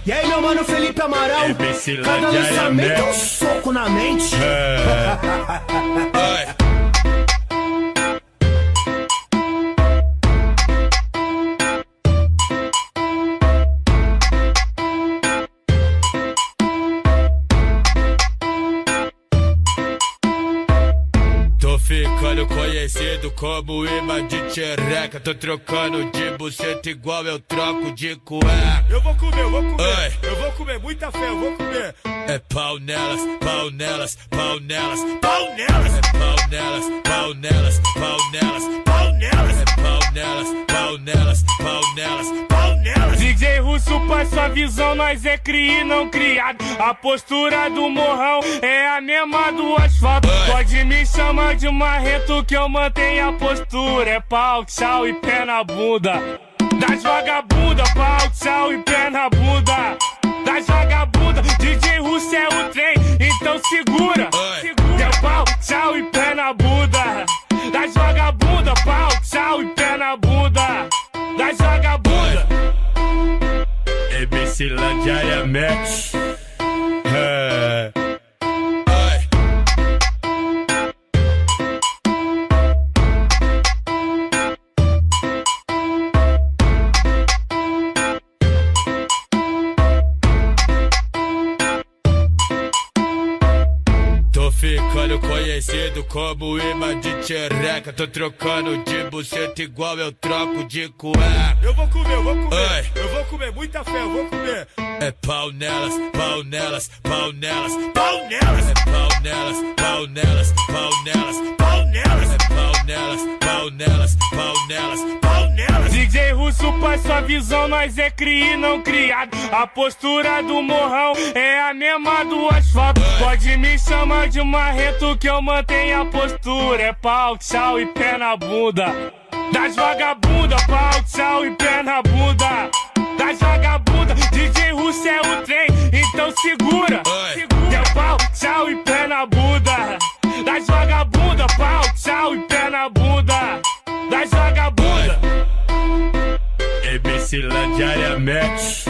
E aí, meu mano Felipe Amaral, cada lançamento é um soco na mente. Tô ficando conhecido como imã de tchereca. Tô trocando de buceta igual eu troco de cueca. Eu vou comer, eu vou comer, muita fé, eu vou comer. É pau nelas, pau nelas, pau nelas, pau nelas. É pau nelas, pau nelas, pau nelas, pau nelas. É pau nelas, pau nelas, pau nelas, pau nelas. DJ Russo, pai, sua visão, nós é cria e não criado. A postura do morrão é a mesma do asfalto. Pode me chamar de marrento que eu mantenho a postura. É pau, tchau e pé na bunda das vagabunda, pau, tchau e pé na bunda das vagabunda. DJ Russo é o trem, então segura. É pau, tchau e pé na bunda das vagabunda, pau, tchau e pé na bunda das vagabunda. MC Landiária Max. Tô ficando conhecido como imã de tchereca. Tô trocando de buceta igual eu troco de cueca. Eu vou comer, eu vou comer, muita fé, eu vou comer. É pau nelas, pau nelas, pau nelas, pau nelas. É pau nelas, pau nelas, pau nelas, pau nelas. É pau nelas, pau nelas, pau nelas, pau nelas. DJ Russo, pai, sua visão, nós é cria e não criado. A postura do morrão é a mesma do asfalto. Pode me chamar de marrento que eu mantenho a postura. É pau, tchau e pé na bunda das vagabunda, pau, tchau e pé na bunda das vagabunda. DJ Russo é o trem, então segura. É pau, tchau e pé na bunda das vagabunda, pau, tchau e pé na bunda das vagabunda. MC Landiária Max.